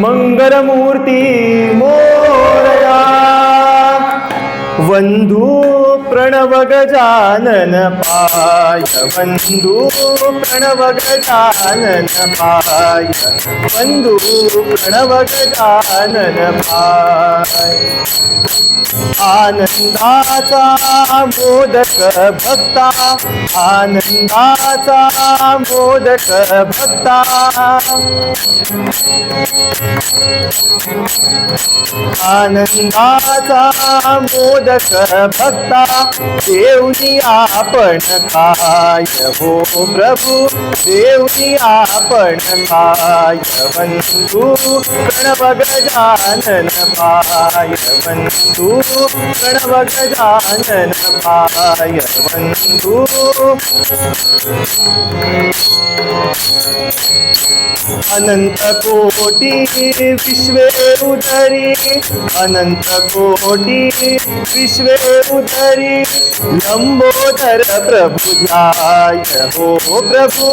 मंगलमूर्ती मोरया. वंदू प्रणव गजानन पाय, वंदू प्रणव गजानन पाय, वंदू प्रणव गजानन पाय. आनंदाचा मोदक भक्ता, आनंदाचा मोदक भक्ता. आनंदाचा मोदक भक्ता, देऊनी आपण काय हो प्रभू, देऊनी आपण काय. वंदू प्रणव गजानन पाय, वंदू प्रणव गजानन पाय, वंदू. अनंत कोटी विश्वे उदरी, अनंत कोटी विश्वे उदरी. लंबोदर प्रभु ध्याय हो प्रभु,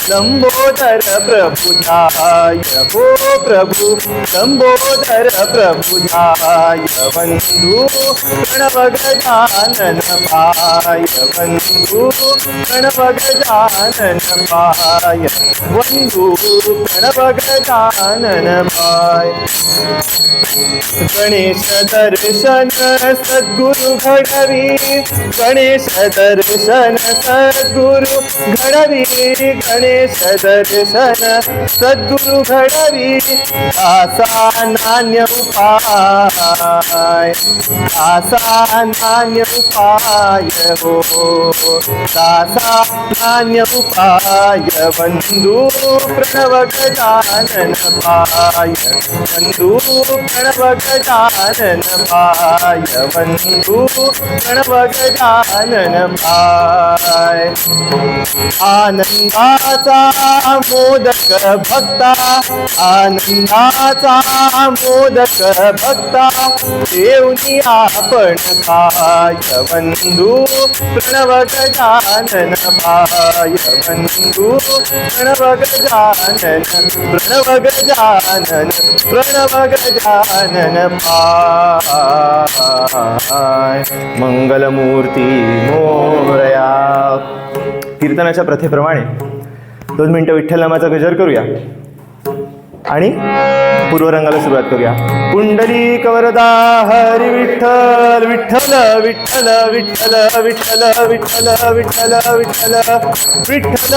लंबोदर प्रभु ध्याय हो प्रभु, लंबोदर प्रभु ध्याय. वंदू प्रणव गजानन पाय, वंदू प्रणव गजानन पाय, वंदू प्रणव गजानन पाय. गणेश दर्शन सद्गुरु घडवी, गणेश दर्शन सद्गुरु घडवी, गणेश दर्शन सद्गुरु घडवी. दासा नान्य उपाय, दासा नान्य उपाय हो, दासा नान्य उपाय. वंदू प्रणव गजानन पाय, वंदू प्रणव गजानन पाय, वंदू प्रणव गजानन पाय. आनंदाचा मोदक भक्ता, आनंदाचा मोदक भक्ता, देऊनी आपण काय. वंदू प्रणव गजानन पाय, वंदू प्रणव गजानन, प्रणव गजानन, प्रणव गजानन पाय. मंगलमूर्ती मोरया. कीर्तनाच्या प्रथेप्रमाणे 2 मिनिटं विठ्ठल नामाचा गजर करूया आणि पूर्वरंगाला सुरुवात करूया. पुंडलिक वरदा हरी विठ्ठल, विठ्ठल विठ्ठल विठ्ठल विठ्ठल विठ्ठल विठ्ठल विठ्ठल विठ्ठल विठ्ठल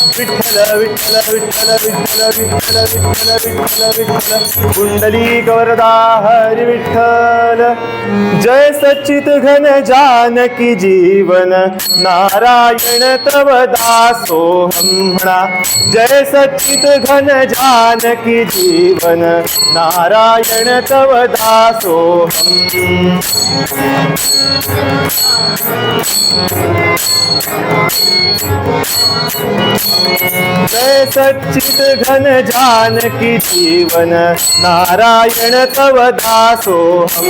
विठ्ठल विठ्ठल विठ्ठल विठ्ठल विठ्ठल विठ्ठल विठ्ठल विठ्ठल. पुंडलिक वरदा हरी विठ्ठल. जय सच्चित घन जानकी जीवन, नारायण तव दासोहम म्हणा. जय सच्चित घन जानकी जीवन, नारायण तव दासोहम. जय सच्चित घन जानकी जीवन, नारायण तव दासोहम.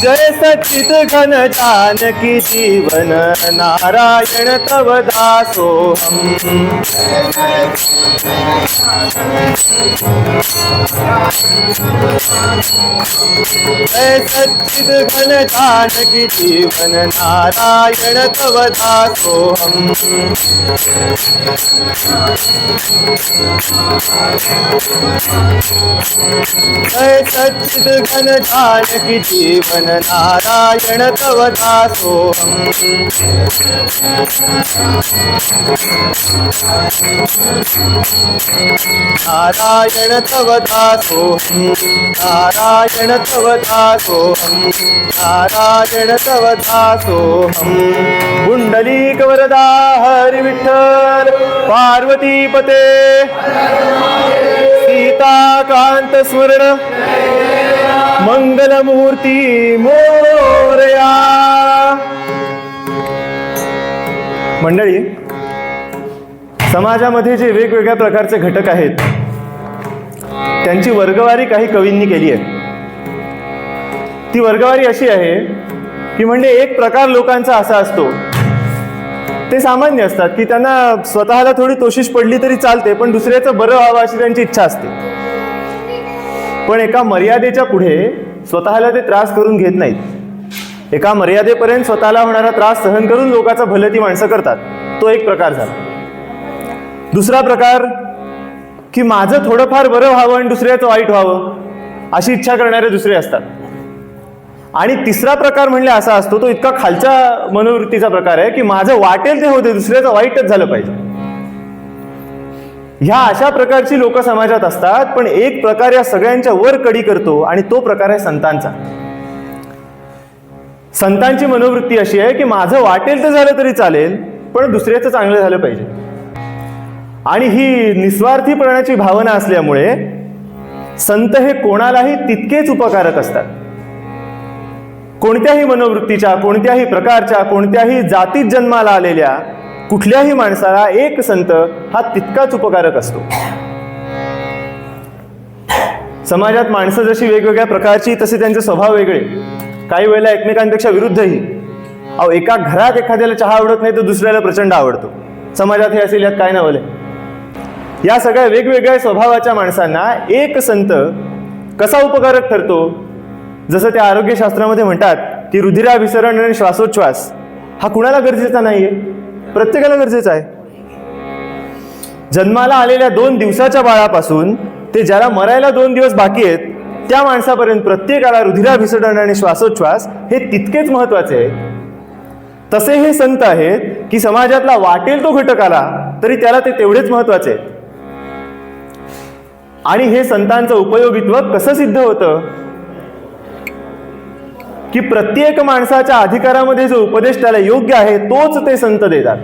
जय सच्चित घन जानकी जीवन, नारायण तव दासोहम. जय सच्चित घन जानकी जीवन, नारायण तव दासोहम. जय सच्चित घन जानकी जीवन, नारायण तव दासोहम. नारायण तव दासोहम, नारायण तव दासोहम, नारायण तव दासोहम. पुंडलिक वरदा हरी विठ्ठल. पार्वतीपते सीताकांत स्वर्ण, मंगलमूर्ती मोरया. मंडळी, समाजामध्ये जे वेगवेगळ्या प्रकारचे घटक आहेत त्यांची वर्गवारी काही कवींनी केली आहे. ती वर्गवारी अशी आहे की म्हणजे एक प्रकार लोकांचा असा असतो, ते सामान्य असतात की त्यांना स्वतःला थोडी तोशिष पडली तरी चालते, पण दुसऱ्याचं बरं व्हावं अशी त्यांची इच्छा असते. पण एका मर्यादेच्या पुढे स्वतःला ते त्रास करून घेत नाहीत. एका मर्यादेपर्यंत स्वतःला होणारा त्रास सहन करून लोकांचं भलं ती माणसं करतात. तो एक प्रकार झाला. दुसरा प्रकार की माझं थोडंफार बरं व्हावं आणि दुसऱ्याचं वाईट व्हावं अशी इच्छा करणारे दुसरे असतात. आणि तिसरा प्रकार म्हणजे असा असतो, तो इतका खालच्या मनोवृत्तीचा प्रकार आहे की माझं वाटेल ते होते, दुसऱ्याचं वाईटच झालं पाहिजे. ह्या अशा प्रकारची लोक समाजात असतात. पण एक प्रकार या सगळ्यांच्या वर कडी करतो आणि तो प्रकार आहे संतांचा. संतांची मनोवृत्ती अशी आहे की माझं वाटेल ते झालं तरी चालेल, पण दुसऱ्याचं चांगलं झालं पाहिजे. आणि ही निस्वार्थीपणाची भावना असल्यामुळे संत हे कोणालाही तितकेच उपकारक असतात. कोणत्याही मनोवृत्तीच्या, कोणत्याही प्रकारच्या, कोणत्याही जातीत जन्माला आलेल्या कुठल्याही माणसाला एक संत हा तितकाच उपकारक असतो. समाजात माणसं जशी वेगवेगळ्या प्रकारची तसे त्यांचे स्वभाव वेगळे, काही वेळेला एकमेकांपेक्षा विरुद्धही. एका घरात एखाद्याला चहा आवडत नाही तर दुसऱ्याला प्रचंड आवडतो. समाजात हे असेल, यात काय नवले. या सगळ्या वेगवेगळ्या स्वभावाच्या माणसांना एक संत कसा उपकारक ठरतो, जसं त्या आरोग्यशास्त्रामध्ये म्हणतात की रुधिराभिसरण आणि श्वासोच्छ्वास हा कुणाला गरजेचा नाहीये, प्रत्येकाला गरजेचा आहे. जन्माला आलेल्या 2 दिवसाच्या बाळापासून ते ज्याला मरायला 2 दिवस बाकी आहेत त्या माणसापर्यंत प्रत्येकाला रुधिराभिसरण आणि श्वासोच्छ्वास हे तितकेच महत्वाचे आहे. तसे हे संत आहेत की समाजातला वाटेल तो घटक आला तरी त्याला ते तेवढेच महत्वाचे आहेत. आणि हे संतांचं उपयोगित्व कसं सिद्ध होतं की प्रत्येक माणसाच्या अधिकारामध्ये जो उपदेश त्याला योग्य आहे तोच ते संत देतात.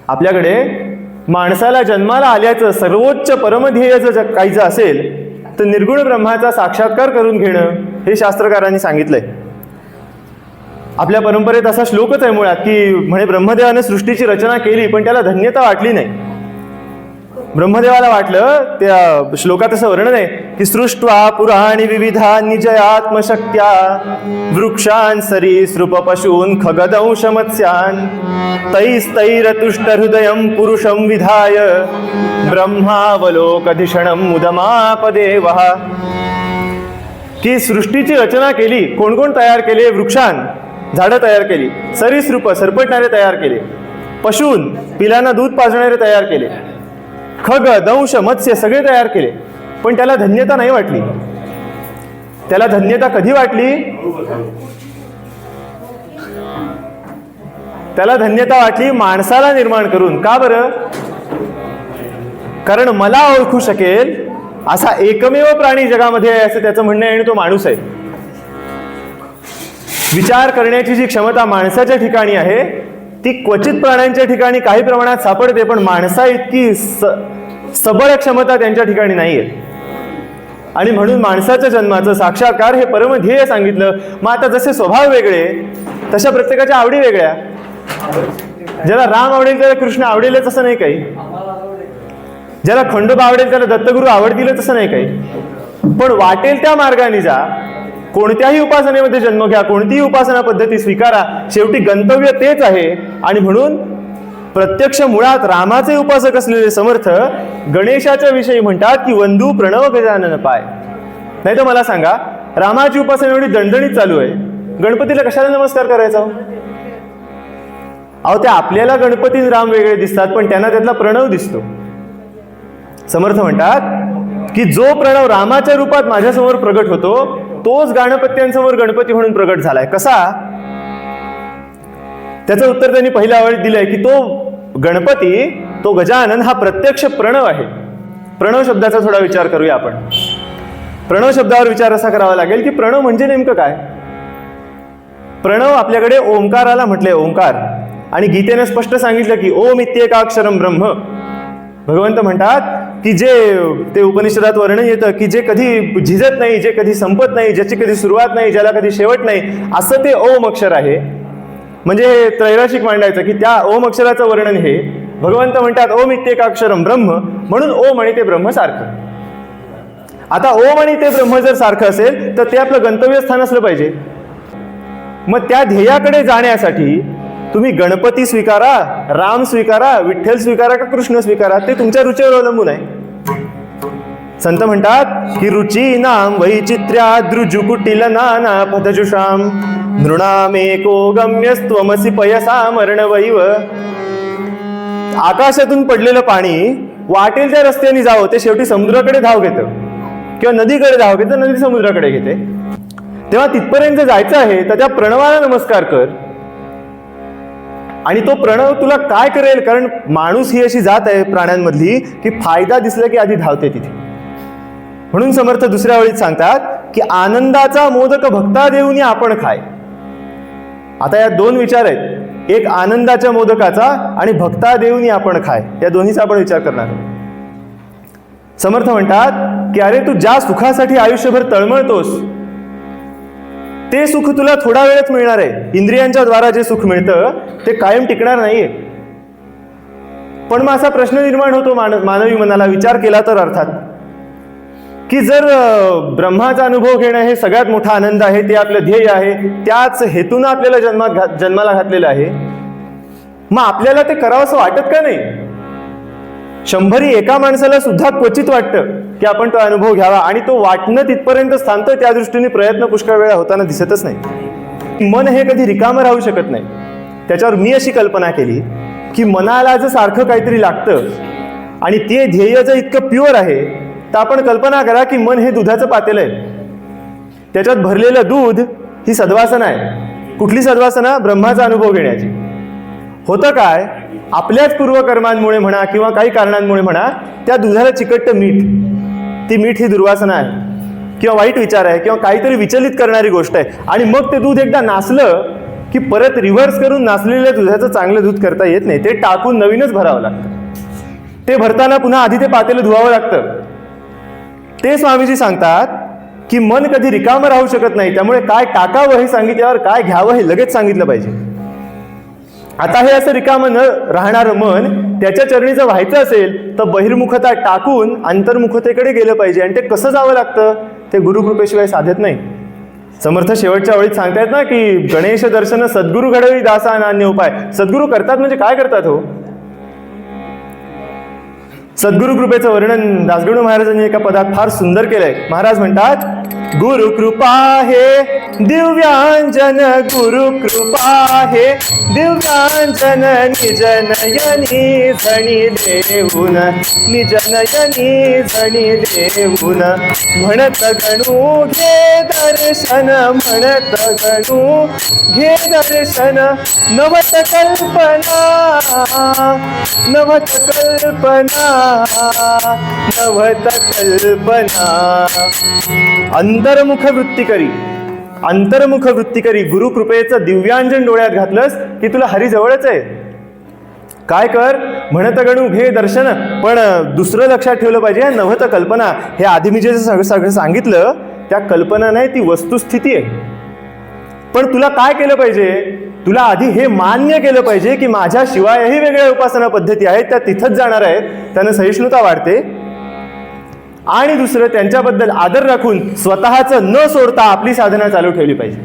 आपल्याकडे माणसाला जन्माला आल्याचं सर्वोच्च परमध्येय जर काहीचं असेल तर निर्गुण ब्रह्माचा साक्षात्कार करून घेणं हे शास्त्रकारांनी सांगितलंय. आपल्या परंपरेत असा श्लोकच आहे मुळात की म्हणे ब्रह्मदेवाने सृष्टीची रचना केली पण त्याला धन्यता वाटली नाही. ब्रह्मदेवाला वाटलं, त्या श्लोकात असं वर्णन आहे की सृष्ट्वा पुराणी विविधानि जयात्मशक्त्या वृक्षान् सरीसृप पशून् खगदंश मत्स्यान् तैस्तैरतुष्ट हृदयं पुरुषं विधाय ब्रह्मावलोकधिषणं मुदमापदेवः. की सृष्टीची रचना केली, कोण कोण तयार केले? वृक्षान, झाडं तयार केली, सरीसृप सरपटणारे तयार केले, पशून पिलांना दूध पाजणारे तयार केले, खग दंश मत्स्य सगळे तयार केले. पण त्याला धन्यता नाही वाटली. त्याला धन्यता कधी वाटली? त्याला धन्यता वाटली माणसाला निर्माण करून. का बरं? कारण मला ओळखू शकेल असा एकमेव प्राणी जगामध्ये आहे असं त्याचं म्हणणं आहे आणि तो माणूस आहे. विचार करण्याची जी क्षमता माणसाच्या ठिकाणी आहे ती क्वचित प्राण्यांच्या ठिकाणी काही प्रमाणात सापडते, पण माणसा इतकी सबळ क्षमता त्यांच्या ठिकाणी नाहीये. आणि म्हणून माणसाच्या जन्माचं साक्षात्कार हे परमध्येय सांगितलं. मग आता जसे स्वभाव वेगळे तशा प्रत्येकाच्या आवडी वेगळ्या. ज्याला राम आवडेल त्याला कृष्ण आवडेलच असं नाही काही, ज्याला खंडोबा आवडेल त्याला दत्तगुरू आवडतीलच असं नाही काही. पण वाटेल त्या मार्गाने जा, कोणत्याही उपासनेमध्ये जन्म घ्या, कोणतीही उपासना पद्धती स्वीकारा, शेवटी गंतव्य तेच आहे. आणि म्हणून प्रत्यक्ष मुळात रामाचे उपासक असलेले समर्थ गणेशाच्या विषयी म्हणतात की वंदू प्रणव गजानन पाय. नाही तर मला सांगा, रामाची उपासना एवढी दणदणीत चालू आहे, गणपतीला कशाला नमस्कार करायचा? त्या आपल्याला गणपती राम वेगळे दिसतात पण त्यांना त्यातला प्रणव दिसतो. समर्थ म्हणतात की जो प्रणव रामाच्या रूपात माझ्यासमोर प्रगट होतो तोच गणपत्यांसमोर गणपती म्हणून प्रगट झालाय. कसा? त्याचं उत्तर त्यांनी पहिल्या आवडीत दिलंय की तो गणपती, तो गजानन हा प्रत्यक्ष प्रणव आहे. प्रणव शब्दाचा थोडा विचार करूया आपण. प्रणव शब्दावर विचार असा करावा लागेल की प्रणव म्हणजे नेमकं काय? प्रणव आपल्याकडे ओंकाराला म्हटलंय, ओंकार. आणि गीतेने स्पष्ट सांगितलं की ओम इत्येकाक्षरम ब्रह्म. भगवंत म्हणतात की जे ते उपनिषदात वर्णन येतं की जे कधी झिजत नाही, जे कधी संपत नाही, ज्याची कधी सुरुवात नाही, ज्याला कधी शेवट नाही, असं ते ओम अक्षर आहे. म्हणजे हे त्रैराशिक मांडायचं की त्या ओम अक्षराचं वर्णन हे भगवंत म्हणतात ओम इत्येकाक्षरम ब्रह्म, म्हणून ओम आणि ते ब्रह्म सारखं. आता ओम आणि ते ब्रह्म जर सारखं असेल तर ते आपलं गंतव्यस्थान असलं पाहिजे. मग त्या ध्येयाकडे जाण्यासाठी तुम्ही गणपती स्वीकारा, राम स्वीकारा, विठ्ठल स्वीकारा का कृष्ण स्वीकारा, ते तुमच्या रुचीवर अवलंबून आहे. संत म्हणतात की रुची नाम वैचित्र्या द्रुजुकुटिल नाना पदजुषाम नृणामेको गम्यस्त्वमसि पयसा मरणवैव. आकाशातून पडलेलं पाणी वाटेल त्या रस्त्याने जावं, ते शेवटी समुद्राकडे धाव घेतं किंवा नदीकडे धाव घेतं, नदी समुद्राकडे घेते. तेव्हा तिथपर्यंत जायचं आहे तर त्या प्रणवाला नमस्कार कर. आणि तो प्रणव तुला काय करेल, कारण माणूस ही अशी जात आहे प्राण्यांमधली की फायदा दिसला की आधी धावते तिथे. म्हणून समर्थ दुसऱ्या वेळीत सांगतात की आनंदाचा मोदक भक्ता देऊनी आपण खाय. आता या दोन विचार आहेत, एक आनंदाच्या मोदकाचा आणि भक्ता देऊनी आपण खाय, या दोन्हीचा आपण विचार करणार आहोत. समर्थ म्हणतात की अरे तू ज्या सुखासाठी आयुष्यभर तळमळतोस ते सुख तुला थोडा वेळच मिळणार आहे. इंद्रियांच्या द्वारा जे सुख मिळतं ते कायम टिकणार नाहीये. पण मग असा प्रश्न निर्माण होतो मानवी मनाला, विचार केला तर अर्थात, की जर ब्रह्माचा अनुभव घेणं हे सगळ्यात मोठा आनंद आहे, ते आपलं ध्येय आहे, त्याच हेतून आपल्याला जन्माला घातलेलं आहे, मग आपल्याला ते करावं असं वाटत का नाही? 100 एका माणसाला सुद्धा क्वचित वाटतं की आपण तो अनुभव घ्यावा, आणि तो वाटणं तिथपर्यंत थांबतं, त्या दृष्टीने प्रयत्न पुष्कळ वेळा होताना दिसतच नाही. मन हे कधी रिकामं राहू शकत नाही. त्याच्यावर मी अशी कल्पना केली की मनाला जर सारखं काहीतरी लागतं आणि ते ध्येय जर इतकं प्युअर आहे, तर आपण कल्पना करा की मन हे दुधाचं पातेलं आहे, त्याच्यात भरलेलं दूध ही सद्वासना आहे. कुठली सद्वासना? ब्रह्माचा अनुभव घेण्याची. होतं काय, आपल्याच पूर्वकर्मांमुळे म्हणा किंवा काही कारणांमुळे म्हणा, त्या दुधाला चिकटतं मीठ. ती मीठ ही दुर्वासना आहे किंवा वाईट विचार आहे किंवा काहीतरी विचलित करणारी गोष्ट आहे. आणि मग ते दूध एकदा नासलं की परत रिव्हर्स करून नासलेल्या दुधाचं चांगलं दूध करता येत नाही. ते टाकून नवीनच भरावं लागतं. ते भरताना पुन्हा आधी ते पातेलं धुवावं लागतं. ते स्वामीजी सांगतात की मन कधी रिकामं राहू शकत नाही. त्यामुळे काय टाकावं हे सांगितल्यावर काय घ्यावं हे लगेच सांगितलं पाहिजे. आता हे असं रिकामं न राहणारं मन त्याच्या चरणी जर व्हायचं असेल तर बहिर्मुखता टाकून अंतर्मुखतेकडे गेलं पाहिजे. आणि ते कसं जावं लागतं? ते गुरुकृपेशिवाय साधत नाही. समर्थ शेवटच्या वेळीत सांगतायत ना की गणेश दर्शन सद्गुरु घडवी दासा अनान्य उपाय. सद्गुरू करतात म्हणजे काय करतात हो? सद्गुरु कृपेचं वर्णन दासगणू महाराजांनी एका पदात फार सुंदर केलंय. महाराज म्हणतात, गुरु कृपा हे दिव्यांजन, गुरु कृपा हे दिव्यांजन, निज नयनी झणी देऊन, निज नयनी झणी देऊन, म्हणत गणू घे दर्शन, म्हणत गणू घे दर्शन, नवत कल्पना, नवत कल्पना, नवत कल्पना. अंतर्मुख वृत्ती करी, अंतर्मुख वृत्ती करी. गुरुकृपेचं दिव्यांजन डोळ्यात घातलंस की तुला हरी जवळच आहे. काय कर? म्हणत गणू घे दर्शन. पण दुसरं लक्षात ठेवलं पाहिजे, नवत कल्पना. हे आधी मी जे सगळं सांगितलं त्या कल्पना नाही, ती वस्तुस्थिती आहे. पण तुला काय केलं पाहिजे? तुला आधी हे मान्य केलं पाहिजे की माझ्या शिवायही वेगळ्या उपासना पद्धती आहेत, त्या तिथंच जाणार आहेत, त्यानं सहिष्णुता वाढते. आणि दुसरं, त्यांच्याबद्दल आदर राखून स्वतःचं न सोडता आपली साधना चालू ठेवली पाहिजे.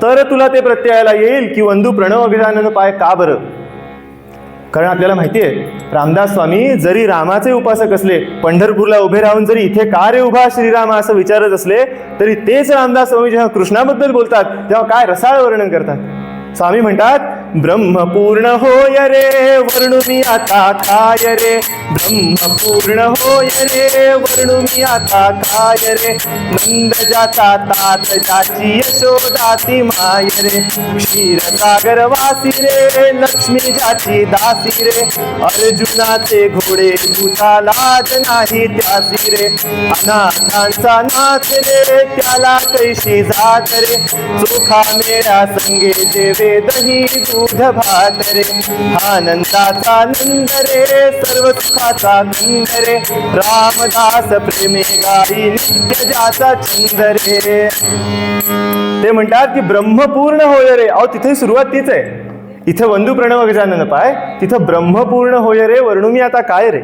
तर तुला ते प्रत्ययाला येईल की वंदू प्रणव अभिजानन पाय. का बरं? कारण आपल्याला माहिती आहे रामदास स्वामी जरी रामाचे उपासक असले, पंढरपूरला उभे राहून जरी इथे का रे उभा श्रीराम असं विचारत असले, तरी तेच रामदास स्वामी जेव्हा कृष्णाबद्दल बोलतात तेव्हा काय रसाळ वर्णन करतात. स्वामी म्हणतात, ब्रह्मपूर्ण होय रे वर्णू मी आता काय रे, ब्रह्मपूर्ण होय रे वर्णू मी आता काय रे, नंद जाता तात जाची यशोदाती माय रे, क्षीरसागर वासी रे लक्ष्मी जाची दासी रे, अर्जुनाचे घोडे तुझा लाज नाही त्यासी रे, अनाथांचा नाथ रे त्याला कैशी जात रे, चोखा मेळा संगे जेवे दही दूध भात रे, आनंदाचा नंद रे सर्व सुखाचा नंद रे, रामदास प्रेमे गाई नित्य जाचा छंद रे. ते म्हणतात की ब्रह्मपूर्ण होय रे. अहो तिथे सुरुवात तीच आहे. इथे वंदू प्रणव गजानन पाय, तिथं ब्रह्मपूर्ण होय रे वर्णू मी आता काय रे.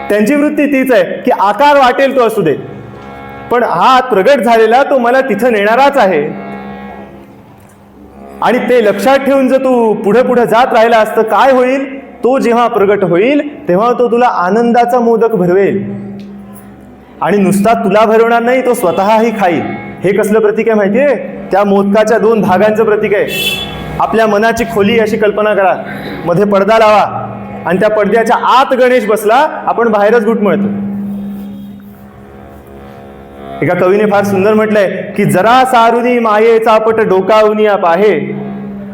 त्यांची वृत्ती तीच आहे की आकार वाटेल तो असू दे, पण हा प्रगट झालेला तो मला तिथं नेणाराच आहे. आणि ते लक्षात ठेवून जर तू पुढे पुढे जात राहिला असतं, काय होईल? तो जेव्हा प्रगट होईल तेव्हा तो तुला आनंदाचा मोदक भरवेल. आणि नुसता तुला भरवणार नाही, तो स्वतःही खाईल. हे कसलं प्रतीक आहे माहितीये? त्या मोदकाच्या 2 भागांचं प्रतीक आहे. आपल्या मनाची खोली अशी कल्पना करा, मध्ये पडदा लावा आणि त्या पडद्याच्या आत गणेश बसला, आपण बाहेरच घुटमळतो. एका कवीने फार सुंदर म्हटलंय की जरा सारुनी मायेचा पट डोकावून पाहे,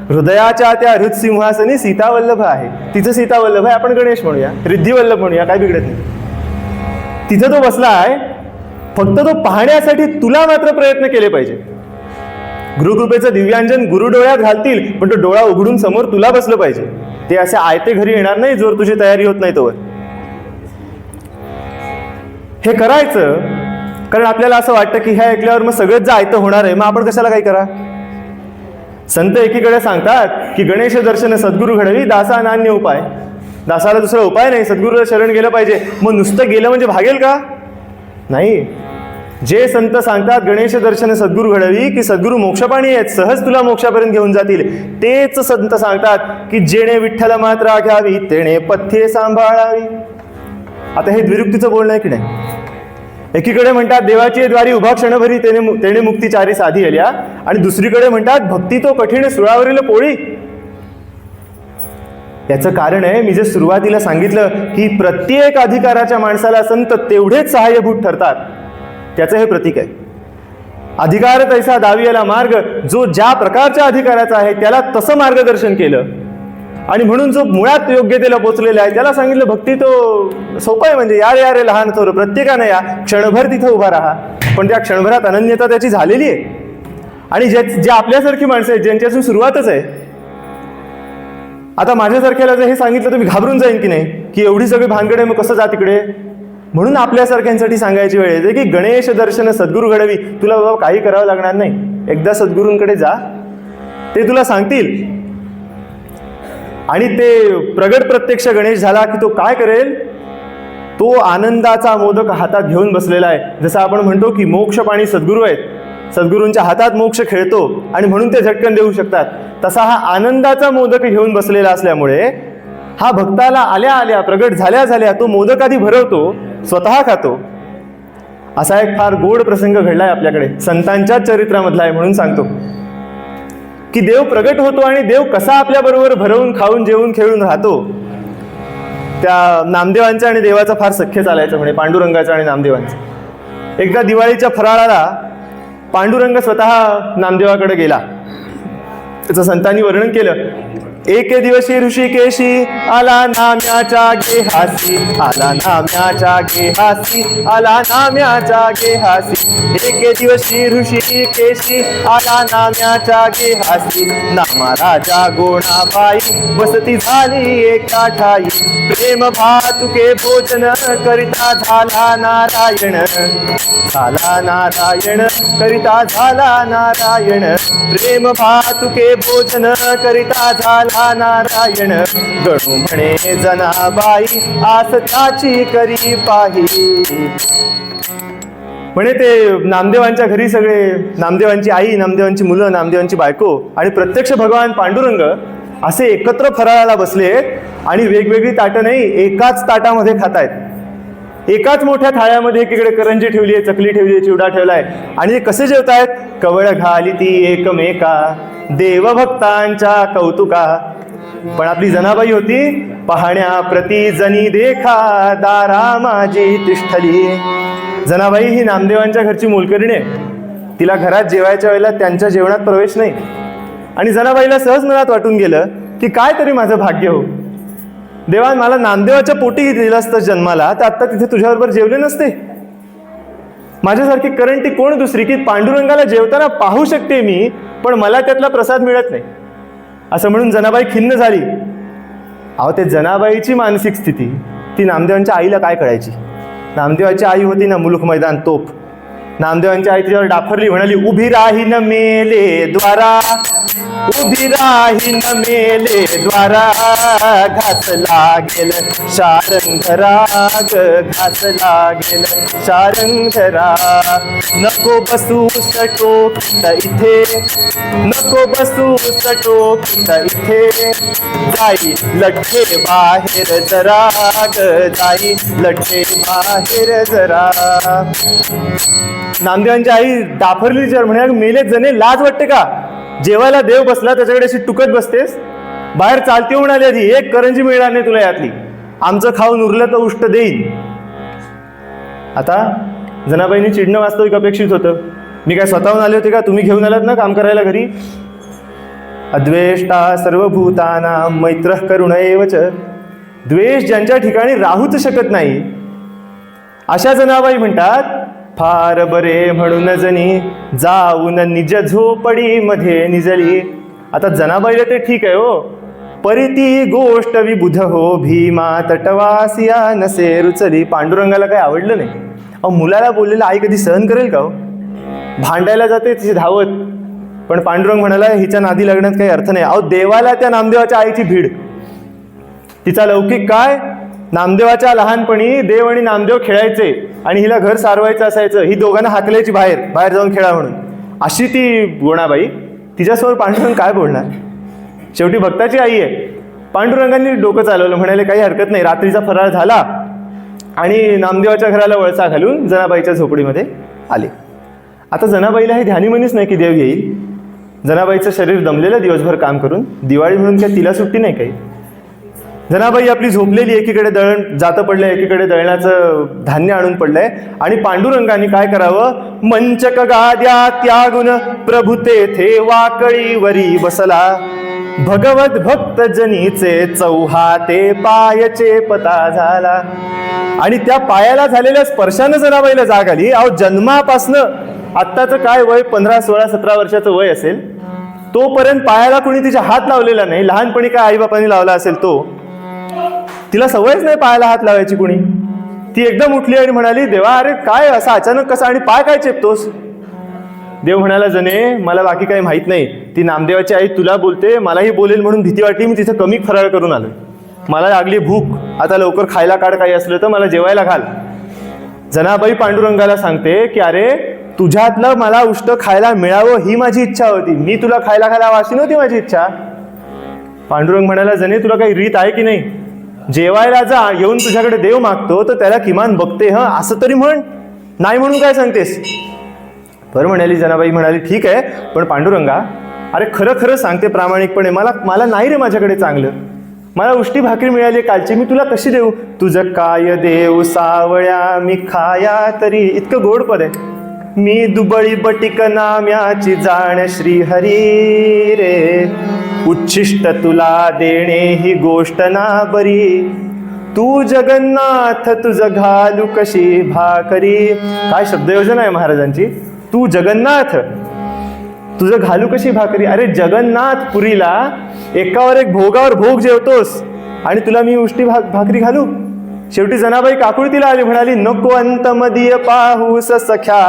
हृदयाच्या त्या हृदसिंहासनी सीतावल्लभ आहे. तिचं सीतावल्लभ आहे, आपण गणेश म्हणूया, रिद्धिवल्लभ म्हणूया, काय बिघडत नाही. तिथं तो बसला आहे, फक्त तो पाहण्यासाठी तुला मात्र प्रयत्न केले पाहिजे. गुरुकृपेचं दिव्यांजन गुरु डोळ्यात घालतील, पण तो डोळा उघडून समोर तुला बसलं पाहिजे. ते असे आयते घरी येणार नाही जोर तुझी तयारी होत नाही तोवर. हे करायचं कारण आपल्याला असं वाटतं की ह्या ऐकल्यावर मग सगळंच जे आयतं होणार आहे, मग आपण कशाला काही करा. संत एकीकडे सांगतात की गणेश दर्शन सद्गुरू घडवी, दासा नान्य उपाय. दासाला दुसरा उपाय नाही, सद्गुरूला शरण गेलं पाहिजे. मग नुसतं गेलं म्हणजे भागेल का? नाही. जे संत सांगतात गणेश दर्शन सद्गुरू घडवी, की सद्गुरू मोक्षपाणी आहेत, सहज तुला मोक्षापर्यंत घेऊन जातील, तेच संत सांगतात की जेणे विठ्ठल मात्रा घ्यावी तेणे पथ्ये सांभाळावी. आता हे द्विरुक्तीचं बोलणं आहे की नाही? एकीकडे म्हणतात देवाची द्वारी उभा क्षणभरी तेणे मुक्तीचारी साधी आल्या, आणि दुसरीकडे म्हणतात भक्ती तो कठीण सुळावरील पोळी. याचं कारण आहे, मी जे सुरुवातीला सांगितलं की प्रत्येक अधिकाराच्या माणसाला संत तेवढेच सहाय्यभूत ठरतात, त्याचं हे प्रतीक आहे. अधिकार तैसा दावियाला मार्ग, जो ज्या प्रकारच्या अधिकाराचा आहे त्याला तसं मार्गदर्शन केलं, आणि म्हणून जो मुळात योग्यतेला पोचलेला आहे त्याला सांगितलं भक्ती तो सोपं आहे. म्हणजे या रे लहान थोर, प्रत्येकानं या क्षणभर तिथं उभा राहा, पण त्या क्षणभरात अनन्यता त्याची झालेली आहे. आणि जे आपल्यासारखी माणसं आहेत ज्यांच्यापासून सुरुवातच आहे. आता माझ्यासारख्याला जर हे सांगितलं तर मी घाबरून जाईन की नाही, की एवढी सगळी भानगड आहे, मग कसं जा तिकडे. म्हणून आपल्यासारख्यांसाठी सांगायची वेळ येते की गणेश दर्शन सद्गुरू घडवी. तुला बाबा काही करावं लागणार नाही, एकदा सद्गुरूंकडे जा, ते तुला सांगतील. आणि ते प्रगट प्रत्यक्ष गणेश झाला की तो काय करेल? तो आनंदाचा मोदक हातात घेऊन बसलेला आहे. जसं आपण म्हणतो की मोक्षपाणी सद्गुरू आहेत, सद्गुरूंच्या हातात मोक्ष खेळतो आणि म्हणून ते झटकन देऊ शकतात, तसा हा आनंदाचा मोदक घेऊन बसलेला असल्यामुळे हा भक्ताला आल्या आल्या प्रगट झाल्या झाल्या तो मोदक आधी भरवतो, स्वतः खातो. असा एक फार गोड प्रसंग घडलाय आपल्याकडे, संतांच्याच चरित्रामधला आहे, म्हणून सांगतो की देव प्रगट होतो आणि देव कसा आपल्याबरोबर भरवून खाऊन जेवून खेळून राहतो. त्या नामदेवांचं आणि देवाचं फार सख्य चालायचं, म्हणे पांडुरंगाचं आणि नामदेवांचं. एकदा दिवाळीच्या फराळाला पांडुरंग स्वतः नामदेवाकडे गेला. त्याचं संतांनी वर्णन केलं. एके दिवशी ऋषिकेशी आला नाम्याच्या गेहासी, आला नाम्याच्या गेहासी, आला नाम्याच्या गेहासी. एके दिवशी ऋषिकेशी आला नाम्याच्या गेहासी, नामा राजा गोणाबाई वसती झाली एका ठाई. प्रेम भातुके भोजन करिता झाला नारायण, झाला नारायण करिता झाला नारायण. प्रेम भातुके भोजन करिता झाला नारायण. गणू म्हणे जनाबाई आस त्याची करी पाही. म्हणे ते नामदेवांच्या घरी सगळे, नामदेवांची आई, नामदेवांची मुलं, नामदेवांची बायको आणि प्रत्यक्ष भगवान पांडुरंग असे एकत्र फराळाला बसले आणि वेगवेगळी ताटं नाही, एकाच ताटामध्ये खातायत. एकाच मोठ्या थाळ्यामध्ये एकीकडे करंजी ठेवली आहे, चकली ठेवली आहे, चिवडा ठेवलाय. आणि ते कसे जेवतायत? कवळ घाली ती एकमेका देवभक्तांच्या कौतुका. पण आपली जनाबाई होती, पाहण्या प्रति जनी देखा दारा माझी तिष्ठली. जनाबाई ही नामदेवांच्या घरची मोलकरीण आहे. तिला घरात जेवायच्या वेळेला त्यांच्या जेवणात प्रवेश नाही. आणि जनाबाईला सहज मनात वाटून गेलं की काय तरी माझं भाग्य हो, देवा मला नामदेवाच्या पोटी दिलं असतं जन्माला, तर आत्ता तिथे तुझ्याबरोबर जेवले नसते. माझ्यासारखी करंटी कोण दुसरी की पांडुरंगाला जेवताना पाहू शकते मी, पण मला त्यातला प्रसाद मिळत नाही. असं म्हणून जनाबाई खिन्न झाली. अहो, ते जनाबाईची मानसिक स्थिती ती नामदेवांच्या आईला काय कळायची. नामदेवाची आई होती ना मुलूक मैदान तोप. नामदेवांची आई तिच्यावर डाफरली, म्हणाली उभी राही न मेले द्वारा, उभी राही न मेले द्वारा, घास लागेल शारंगधरा ग, घास लागेल शारंगधरा. नको बसू सटोकित इथे, नको बसू सटोकित इथे, जाई लठ्ठे बाहेर जरा ग, जाई लठ्ठे बाहेर जरा. नामदेवांची आई दाफरली विचार म्हणे, मेले जणे लाज वाटते का? जेवायला देव बसला त्याच्याकडे अशी टुकत बसतेस? बाहेर चालती होऊन आली आधी, एक करंजी मिळणार नाही तुला यातली, आमचं खाऊन उरलं तर उष्ट देईन. आता जनाबाईंनी चिडणं वास्तविक अपेक्षित होतं. मी काय स्वतःहून आले होते का? तुम्ही घेऊन आलात ना काम करायला घरी. अद्वेष्टा सर्वभूतानां मैत्रः करुण एव च. द्वेष ज्यांच्या ठिकाणी राहूच शकत नाही अशा जनाबाई म्हणतात, फार बरे म्हणून जणी जाऊन निज झोपडी मध्ये निजली. आता जनाबाईला ते ठीक आहे हो, परिती गोष्ट विबुध हो, भीमा तटवासिया नसे रुचली. पांडुरंगाला काही आवडलं नाही. अहो, मुलाला बोललेलं आई कधी सहन करेल का हो? भांडायला जाते तिची धावत, पण पांडुरंग म्हणाला हिच्या नादी लागण्यात काही अर्थ नाही. अहो, देवाला त्या नामदेवाच्या आईची भीड. तिचा लौकिक काय? नामदेवाच्या लहानपणी देव आणि नामदेव खेळायचे आणि हिला घर सारवायचं असायचं. ही दोघांना हाकलायची बाहेर, बाहेर जाऊन खेळा म्हणून. अशी ती गुणाबाई. तिच्यासमोर पांडुरंग काय बोलणार? शेवटी भक्ताची आई आहे. पांडुरंगांनी डोकं चालवलं, म्हणाले काही हरकत नाही. रात्रीचा फराळ झाला आणि नामदेवाच्या घराला वळसा घालून जनाबाईच्या झोपडीमध्ये आले. आता जनाबाईला हे ध्यानीमनीच नाही की देव येईल. जनाबाईचं शरीर दमलेलं दिवसभर काम करून. दिवाळी म्हणून काय तिला सुट्टी नाही काही. जनाबाई आपली झोपलेली, एकीकडे दळण जातं पडलंय, एकीकडे दळणाचं धान्य आणून पडलंय. आणि पांडुरंगाने काय करावं? मंचक गाद्या त्यागुन प्रभू तेथे वाकळीवरी बसला. भगवत भक्त जनीचे चौहाते पायचे पता झाला. आणि त्या पायाला झालेल्या स्पर्शानं जनाबाईला जाग आली. अहो, जन्मापासनं आत्ताचं काय वय, 15, 16, 17 वर्षाचं वय असेल, तोपर्यंत पायाला कोणी तिच्या हात लावलेला नाही. लहानपणी काय आईबापांनी लावला असेल तो, तिला सवयच नाही पायाला हात लावायची कुणी. ती एकदम उठली आणि म्हणाली, देवा अरे काय असं अचानक कसं, आणि पाय काय चेपतोस? देव म्हणाला, जने मला बाकी काही माहित नाही. ती नामदेवाची आई तुला बोलते, मलाही बोलेल म्हणून भीती वाटली. मी तिथं कमी फराळ करून आलो. मला लागली भूक, आता लवकर खायला काढ, काही असलं तर मला जेवायला घाल. जनाबाई पांडुरंगाला सांगते की अरे तुझ्यातलं मला उष्ट खायला मिळावं ही माझी इच्छा होती, मी तुला खायला घालावं अशी नव्हती माझी इच्छा. पांडुरंग म्हणाला, जने तुला काही रीत आहे की नाही? जेवायला जा, येऊन तुझ्याकडे देव मागतो तर त्याला किमान बघते असं तरी म्हण, नाही म्हणून काय सांगतेस? बरं म्हणाली जनाबाई. म्हणाली ठीक आहे, पण पांडुरंगा अरे खरं खरं सांगते प्रामाणिकपणे, मला नाही रे माझ्याकडे चांगलं. मला उष्टी भाकरी मिळाली कालची, मी तुला कशी देऊ? तुझं काय देव सावळ्या मी खाया तरी. इतकं गोड पद आहे. मी दुबळी बटिक नाम्याची जाण श्रीहरी रे, उच्छिष्ट तुला देणे ही गोष्ट ना बरी. तू जगन्नाथ तुझ घालू कशी भाकरी. काय शब्दयोजना आहे महाराजांची. तू जगन्नाथ तुझं घालू कशी भाकरी. अरे जगन्नाथ पुरीला एकावर एक भोगावर भोग जेवतोस आणि तुला मी उष्टी भाकरी घालू. शेवटी जनाबाई काकुळतीला आली. म्हणाली, नको अंत मदीय पाहूस सख्या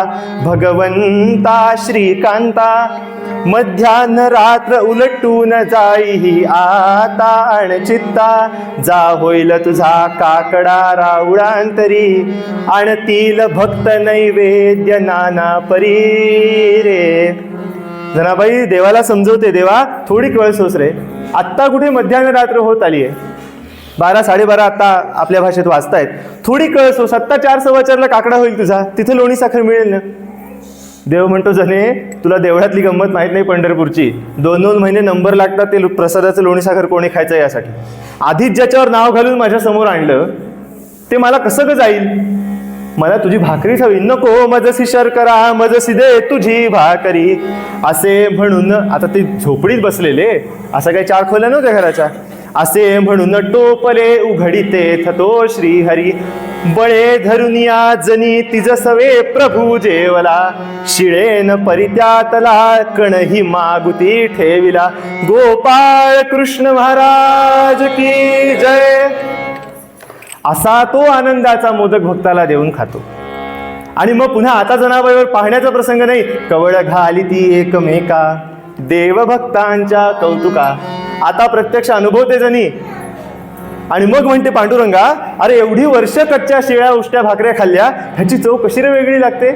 भगवंता श्रीकांता. मध्यान्ह रात्र उलटून जाई आता अणचित्ता. जा होईल तुझा काकडा राऊळांतरी, आणतील भक्त नैवेद्य नाना परी रे. जनाबाई देवाला समजवते, देवा थोडी कळ सोस रे. आत्ता कुठे मध्यान्ह रात्र होत आली आहे, 12, 12:30 आता आपल्या भाषेत वाचतायत. थोडी कळ सोस. आत्ता 4, 4:15 काकडा होईल तुझा, तिथे लोणी साखर मिळेल ना. देव म्हणतो, जने तुला देवळातली गंमत माहीत नाही पंढरपूरची. 2-2 महिने नंबर लागतात ते प्रसादाचं लोणी साखर कोणी खायचं यासाठी. आधीच ज्याच्यावर नाव घालून माझ्या समोर आणलं ते मला कसं ग जाईल? मला तुझी भाकरीच हवी. नको मजसी शर्करा मजसी दे तुझी भाकरी असे म्हणून. आता ते झोपडीत बसलेले, असं काही 4 खोल्या नव्हत्या घराच्या. असे म्हणून टोपले उघडीते थतो श्रीहरी. बळे धरुनिया जनी तिजसवे प्रभू जेवला. शिळेन परित्यातला कणही मागुती ठेविला. गोपाळ कृष्ण महाराज की जय. असा तो आनंदाचा मोदक भक्ताला देऊन खातो. आणि मग पुन्हा आता जनाबाईवर पाहण्याचा प्रसंग नाही. कवळ घाली ती एकमेका, देवभक्तांच्या कौतुका. आता प्रत्यक्ष अनुभवते जणी. आणि मग म्हणते पांडुरंगा, अरे एवढी वर्ष कच्च्या शिळ्या उष्ट्या भाकऱ्या खाल्ल्या, ह्याची चव कशी रे वेगळी लागते.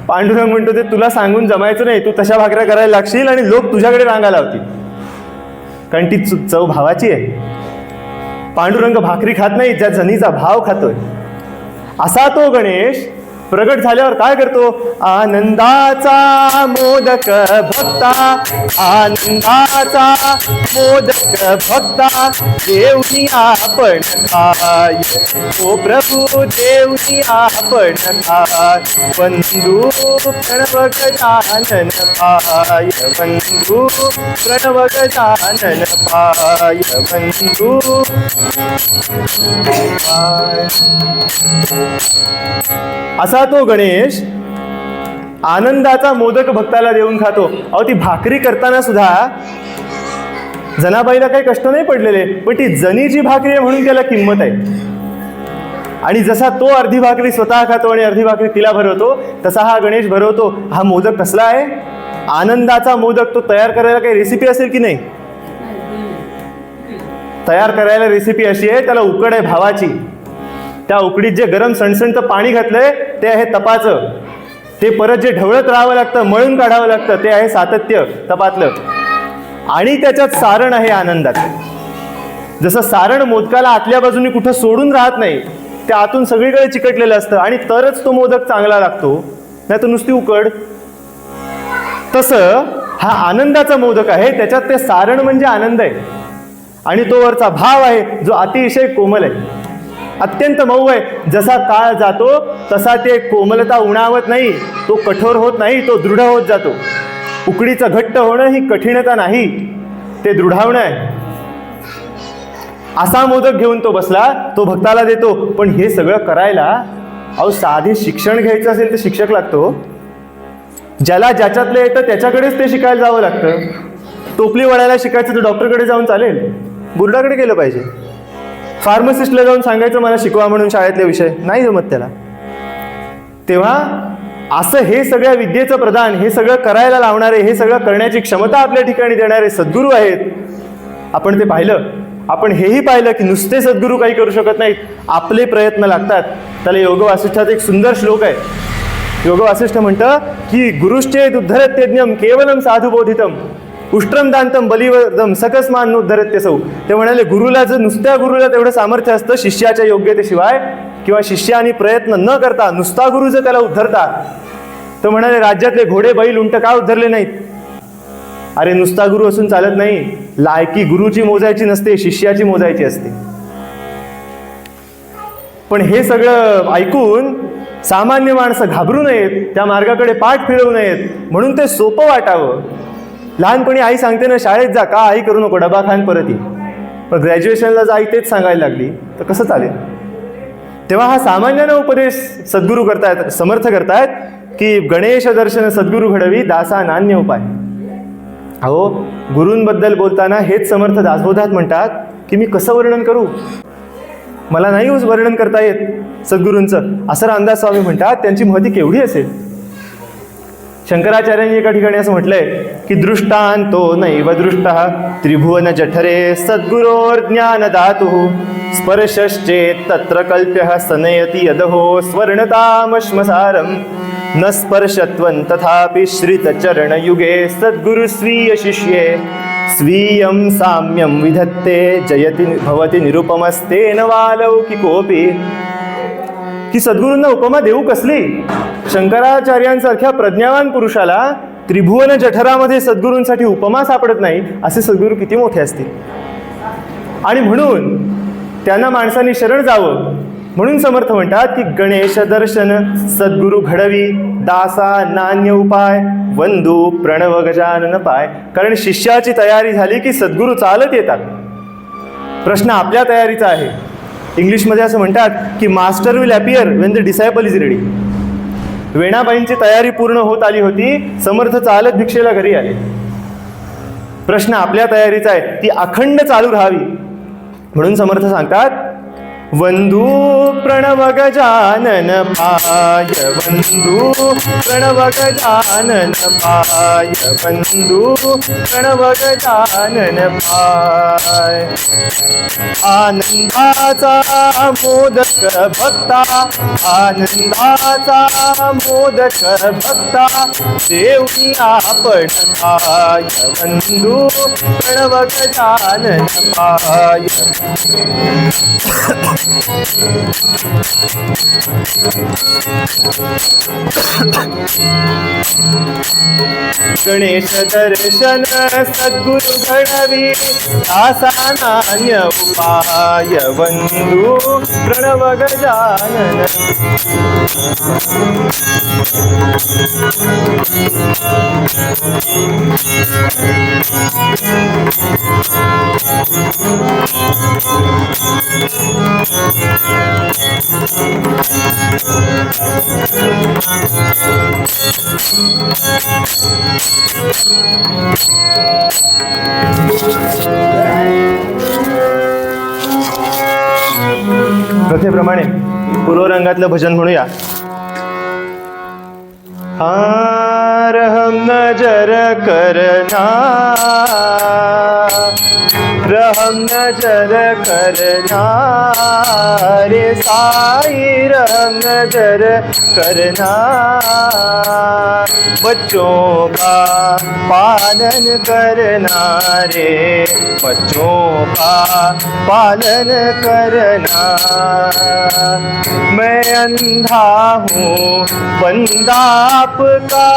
पांडुरंग म्हणतो, ते तुला सांगून जमायचं नाही. तू तशा भाकऱ्या करायला लागशील आणि लोक तुझ्याकडे रांगा लावतील, कारण ती चव भावाची आहे. पांडुरंग भाकरी खात नाही, ज्या जनीचा भाव खातोय. असा तो गणेश प्रगट झाल्यावर काय करतो. आनंदाचा मोदक भक्ता, आनंदाचा मोदक भक्ता, देऊनी आपण खाय. ओ प्रभू देऊनी आपण खाय. बंधू प्रणव गजानन पाय, बंधू प्रणव गजानन पाय, बंधू पाय. असा तो गणेश आनंदाचा मोदक भक्ताला देऊन खातो. अहो, ती भाकरी करताना सुद्धा जनाबाईला काही कष्ट नाही पडलेले, पण ती जनीची भाकरी आहे म्हणून त्याला किंमत आहे. आणि जसा तो अर्धी भाकरी स्वतः खातो आणि अर्धी भाकरी तिला भरवतो, तसा हा गणेश भरवतो. हा मोदक कसला आहे. आनंदाचा मोदक. तो तयार करायला काही रेसिपी असेल की नाही. तयार करायला रेसिपी अशी आहे, त्याला उकड आहे भावाची. त्या उकडीत जे गरम सणसणचं पाणी घातलंय ते आहे तपाचं. ते परत जे ढवळत राहावं लागतं, मळून काढावं लागतं, ते आहे सातत्य तपातलं. आणि त्याच्यात सारण आहे आनंदाचं. जसं सारण मोदकाला आतल्या बाजूने कुठं सोडून राहत नाही, ते आतून सगळीकडे चिकटलेलं असतं आणि तरच तो मोदक चांगला लागतो, नाही तर नुसती उकड. तसं हा आनंदाचा मोदक आहे, त्याच्यात ते सारण म्हणजे आनंद आहे आणि तो वरचा भाव आहे जो अतिशय कोमल आहे, अत्यंत मऊ आहे. जसा काळ जातो तसा ते कोमलता उणावत नाही, तो कठोर होत नाही, तो दृढ होत जातो. उकडीचं घट्ट होणं ही कठीणता नाही, ते दृढावणं आहे. असा मोदक घेऊन तो बसला, तो भक्ताला देतो. पण हे सगळं करायला अहो साधे शिक्षण घ्यायचं असेल तर शिक्षक लागतो. ज्याला ज्याच्यातलं येतं त्याच्याकडेच ते शिकायला जावं लागतं. टोपली वळायला शिकायचं तर डॉक्टरकडे जाऊन चालेल, बुरडाकडे गेलं पाहिजे. फार्मसिस्टला जाऊन सांगायचं मला शिकवा म्हणून शाळेतले विषय, नाही जमत त्याला. तेव्हा असं हे सगळ्या विद्येचं प्रदान, हे सगळं करायला लावणारे, हे सगळं करण्याची क्षमता आपल्या ठिकाणी देणारे सद्गुरू आहेत. आपण ते पाहिलं. आपण हेही पाहिलं की नुसते सद्गुरू काही करू शकत नाहीत, आपले प्रयत्न लागतात. त्याला योग वासिष्ठात एक सुंदर श्लोक आहे. योग वासिष्ठ म्हणतं की गुरुश्चेत उद्धरत्यज्ञम केवलम साधुबोधितम उष्ट्रम दांतम बलिवदम सकस्मान उद्धरत्यसौ. ते म्हणाले, गुरुला जर नुसत्या गुरुला तेवढं सामर्थ्य असतं शिष्याच्या योग्यतेशिवाय, किंवा शिष्याने प्रयत्न न करता नुसता गुरु जर त्याला उद्धरता, तर म्हणाले राज्यातले घोडे बैल उंट का उद्धरले नाहीत. अरे नुसता गुरु असून चालत नाही. लायकी गुरुची मोजायची नसते, शिष्याची मोजायची असते. पण हे सगळं ऐकून सामान्य माणसं घाबरू नयेत, त्या मार्गाकडे पाठ फिरवू नयेत, म्हणून ते सोपं वाटावं. लहानपणी आई सांगते ना, शाळेत जा, का आई करू नको, डबा खान परत ये. पण ग्रॅज्युएशनला जा आई तेच सांगायला लागली तर कसं चालेल. तेव्हा हा सामान्यानं उपदेश सद्गुरू करतायत, समर्थ करतायत की गणेश दर्शन सद्गुरू घडवी दासा नान्य उपाय. अहो, गुरूंबद्दल बोलताना हेच समर्थ दासबोधात म्हणतात की मी कसं वर्णन करू, मला नाही वर्णन करता येत सद्गुरूंचं. असं रामदास स्वामी म्हणतात. त्यांची महती केवढी असेल. शंकराचार्यांनी एका ठिकाणी असं म्हटलंय की दृष्टांतो नैव दृष्टः त्रिभुवन जठरे सद्गुरोर्ज्ञानदातुः स्पर्शश्चेत् तत्र कल्प्यः सनयति यदहो स्वर्णतामश्मसारं न स्पर्शत्वं तथापि श्रितचरणयुगे सद्गुरु स्वीय शिष्ये स्वीयं साम्यं विधत्ते जयति भवति निरुपमस्तेन वालौकिकोऽपि. की सद्गुरूंना उपमा देऊ कसली. शंकराचार्यांसारख्या प्रज्ञावान पुरुषाला त्रिभुवन जठरामध्ये सद्गुरूंसाठी उपमा सापडत नाही, असे सद्गुरू किती मोठे असतील. आणि म्हणून त्यांना माणसांनी शरण जावं. म्हणून समर्थ म्हणतात की गणेश दर्शन सद्गुरू घडवी दासा नान्य उपाय वंदू प्रणव गजानन पाय. कारण शिष्याची तयारी झाली की सद्गुरू चालत येतात. प्रश्न आपल्या तयारीचा आहे. इंग्लिशमध्ये असं म्हणतात की master will appear when the disciple is ready. वेणाबाईंची तयारी पूर्ण होत आली होती, समर्थ चालत भिक्षेला घरी आले. प्रश्न आपल्या तयारीचा आहे, ती अखंड चालू राहावी. म्हणून समर्थ सांगतात वंदू प्रणव गजानन पाय, वंदू प्रणव गजानन पाय, वंदू प्रणव गजानन पाय. आनंदाचा मोदक भक्ता, आनंदाचा मोदक भक्ता, देऊनी आपण पाय, वंदू प्रणव गजानन पाय. गणेश दर्शन सद्गुरु घडवी, आसानान्य उपाय, वंदू प्रणव गजानन. कथेप्रमाणे पूर्वरंगातलं भजन म्हणूया. रहम नजर करना, रहम नजर करना रे साई, रहम नजर करना. बच्चों का पालन करना रे, बच्चों का पालन करना. मैं अंधा हूँ बंदा आपका,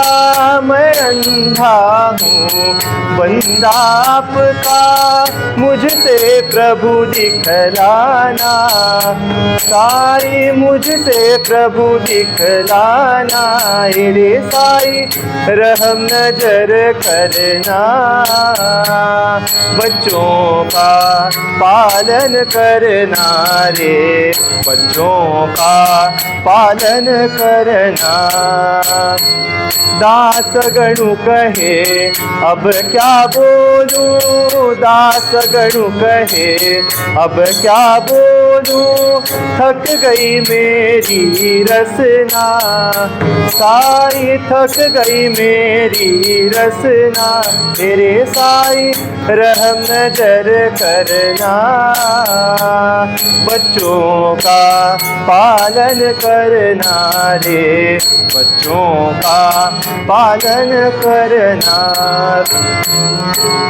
मैं अंधा हूँ बंदा आपका, मुझसे प्रभु दिखलाना. साई मुझसे प्रभु दिखलाना रे साई, रहम नजर करना. बच्चों का पालन करना रे, बच्चों का पालन करना. दास गणु कहे अब क्या बोलूं, दास गणु कहे अब क्या बोलूं, थक गई मेरी रसना. साई थक गई मेरी रसना, तेरे साई रहम नजर करना. बच्चों का पालन करना रे, बच्चों का पालन करना.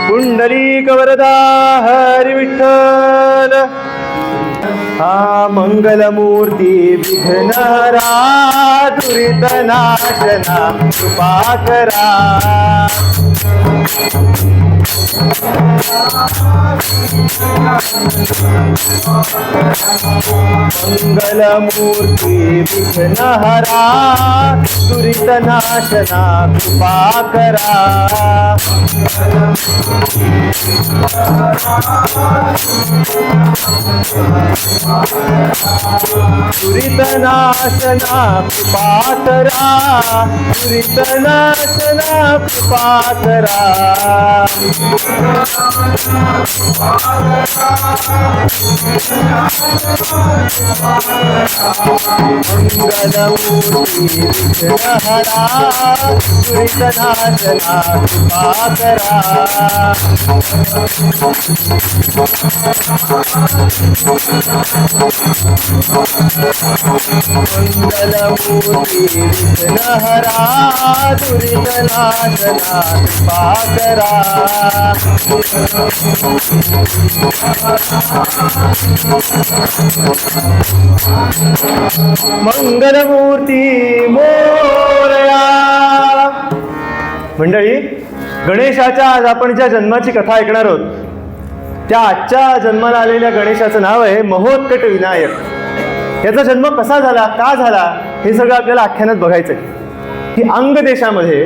पुंडलिक वरदा हरी विठ्ठल. हा मंगलमूर्ती विघ्नहरा, दुरित नाशना कृपा करा. मंगलमूर्ती विघ्नहरा, दुरित नाशना कृपा करा. दुरित नाशना कृपा करा, दुरित नाशना कृपा करा. मंगलमूर्ती विघ्नहरा, दुरित नाशना कृपा करा. मंगलमूर्ती विघ्नहरा, दुरित नाशना कृपा करा. मंगलमूर्ती मोरया. मंडळी, गणेशाच्या आज आपण ज्या जन्माची कथा ऐकणार आहोत, त्या आजच्या जन्माला आलेल्या गणेशाचं नाव आहे महोत्कट विनायक. याचा जन्म कसा झाला, का झाला, हे सगळं आपल्याला आख्यानात बघायचं आहे. की अंग देशामध्ये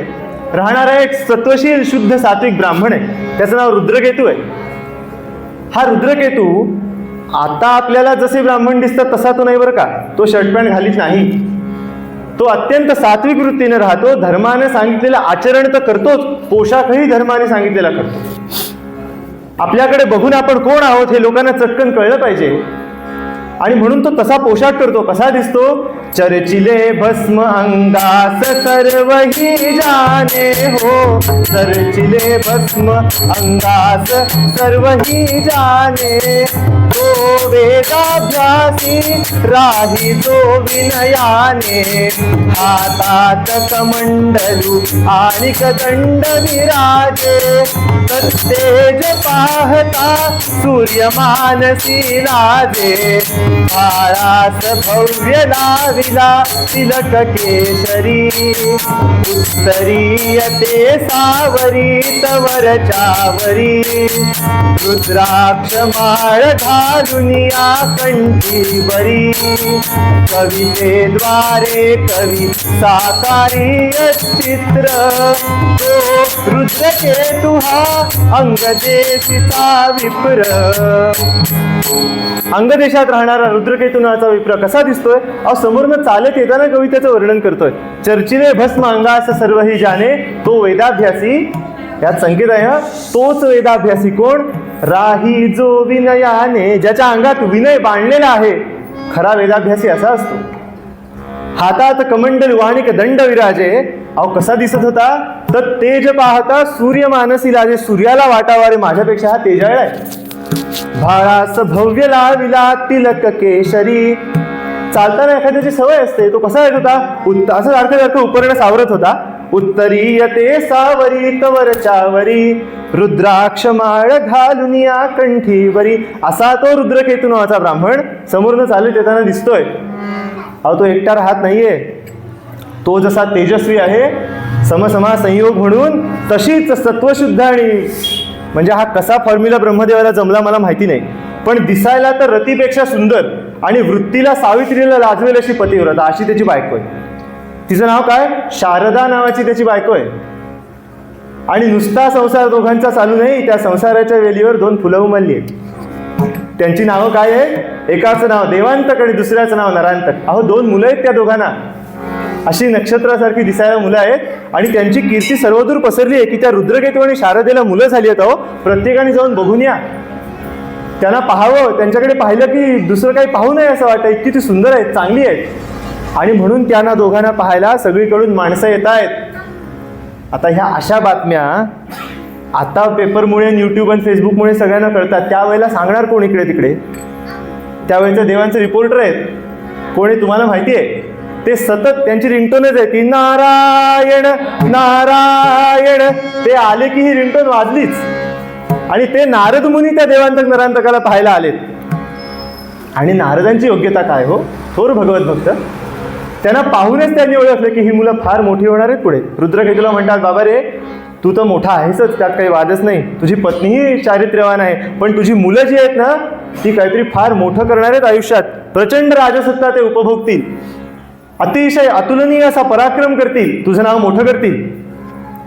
राहणारा एक सत्वशील शुद्ध सात्विक ब्राह्मण आहे, त्याचं नाव रुद्रकेतू आहे. हा रुद्रकेतू आता आपल्याला जसे ब्राह्मण दिसतात तसा तो नाही बरं का. तो शर्ट पॅन्ट घालीत नाही. तो अत्यंत सात्विक वृत्तीने राहतो. धर्माने सांगितलेलं आचरण तर करतोच, पोशाखही धर्माने सांगितलेला करतो. आपल्याकडे बघून आपण कोण आहोत हे लोकांना चटकन कळलं पाहिजे. आणि म्हणून तो तसा पोशाख करतो. कसा दिसतो? चर्चिले भस्म अंगास सर्वही जाने हो, चर्चिले भस्म अंगास सर्वही जाने. तो वेदाभ्यासी राही तो विनयाने, हातात कमंडलू आणि दंड विराजे. तेज पाहता सूर्यमानसी लाजे, काळास भव्य लाविला तिलक केशरी. उत्तरीय ते सावरी तवरच्यावरी, रुद्राक्ष माळ घालुनिया कंठी बरी. कवितेद्वारे कवी साकारी चित्र, तो रुद्रकेतु हा अंगदेशीचा विप्र. अंगदेशात राहणारा रुद्रकेतू नावाचा विप्र कसा दिसतोय? समोरनं चालत येताना कवी त्याचं वर्णन करतोय. चर्चिले भस्म अंगास सर्वही जाने, तो वेदाभ्यासी. यात संकेत आहे हा, तोच वेदाभ्यासी. कोण? राही जो विनयाने, ज्याच्या अंगात विनय बांधलेला आहे, खरा वेदाभ्यासी असा असतो. हातात कमंडल वाणिक दंड विराजे. कसा दिसत होता? तर तेज पाहता सूर्य मानसी लाजे, सूर्याला वाटावा रे माझ्यापेक्षा हा तेजाळ आहे. भाळास भव्य लाविला तिलक केशरी. चालताना एखाद्याची सवय असते, तो कसा येत होता? असं सारखं सारखं उपर्ण सावरत होता. उत्तरीय ते सावरी तवरच्यावरी, रुद्राक्ष माळ घालुनिया कंठीवरी. असा तो रुद्रकेतू नावाचा ब्राह्मण समोरनं चालत येताना दिसतोय. तो एकटा राहत नाहीये. तो जसा तेजस्वी आहे, समसमा संयोग म्हणून तशीच सत्वशुद्ध. आणि म्हणजे हा कसा फॉर्म्युला ब्रह्मदेवाला जमला मला माहिती नाही, पण दिसायला तर रतीपेक्षा सुंदर आणि वृत्तीला सावित्रीला लाजवेल अशी पतिव्रता, अशी त्याची बायको आहे. तिचं नाव काय? शारदा नावाची त्याची बायको आहे. आणि नुसता संसार दोघांचा चालू नाही, त्या संसाराच्या वेलीवर 2 फुलं उमलली आहेत. त्यांची नावं काय आहे? एकाचं नाव देवांतक आणि दुसऱ्याचं नाव नरांतक. 2 मुलं आहेत त्या दोघांना. अशी नक्षत्रासारखी दिसायला मुलं आहेत. आणि त्यांची कीर्ती सर्वदूर पसरली आहे की त्या रुद्रकेतू आणि शारदेला मुलं झाली आहेत. प्रत्येकाने जाऊन बघून या, त्यांना पाहावं. त्यांच्याकडे पाहिलं की दुसरं काही पाहू नये असं वाटतं, इतकी ती सुंदर आहेत, चांगली आहेत. आणि म्हणून त्यांना दोघांना पाहायला सगळीकडून माणसं येत आहेत. आता ह्या अशा बातम्या आता पेपरमुळे, यूट्यूब आणि फेसबुकमुळे सगळ्यांना कळतात. त्यावेळेला सांगणार कोण इकडे तिकडे? त्यावेळेचे देवांचे रिपोर्टर आहेत. कोणी तुम्हाला माहिती आहे? ते सतत त्यांची रिंगटोनच आहे की नारायण नारायण. ते आले की ही रिंगटोन वाजलीच. आणि ते नारद मुनी त्या देवांतक नरांतकाला पाहायला आलेत. आणि नारदांची योग्यता काय हो? थोर भगवत भक्त. त्यांना पाहूनच त्यांनी ओळखलं की ही मुलं फार मोठी होणार आहेत पुढे. रुद्रकेतूला म्हणतात, बाबा रे, तू तर मोठा आहेसच, त्यात काही वादच नाही. तुझी पत्नीही चारित्र्यवान आहे, पण तुझी मुलं जी आहेत ना, ती काहीतरी फार मोठं करणार आहेत आयुष्यात. प्रचंड राजसत्ता ते उपभोगतील, अतिशय अतुलनीय असा पराक्रम करतील, तुझं नाव मोठं करतील.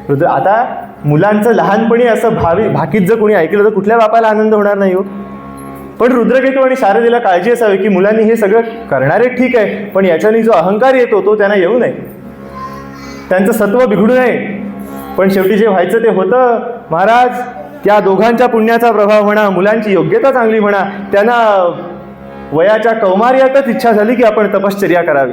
रुद्र, आता मुलांचं लहानपणी असं भाकीत जर कोणी ऐकलं तर कुठल्या बापाला आनंद होणार नाही हो. पण रुद्रकेतू आणि शारदेला काळजी असावी की मुलांनी हे सगळं करणारे ठीक आहे, पण याच्याने जो अहंकार येतो तो त्यांना येऊ नये, त्यांचं सत्व बिघडू नये. पण शेवटी जे व्हायचं ते होतं. महाराज, त्या दोघांच्या पुण्याचा प्रभाव म्हणा, मुलांची योग्यता चांगली म्हणा, त्यांना वयाच्या कौमार्यातच इच्छा झाली की आपण तपश्चर्या करावी.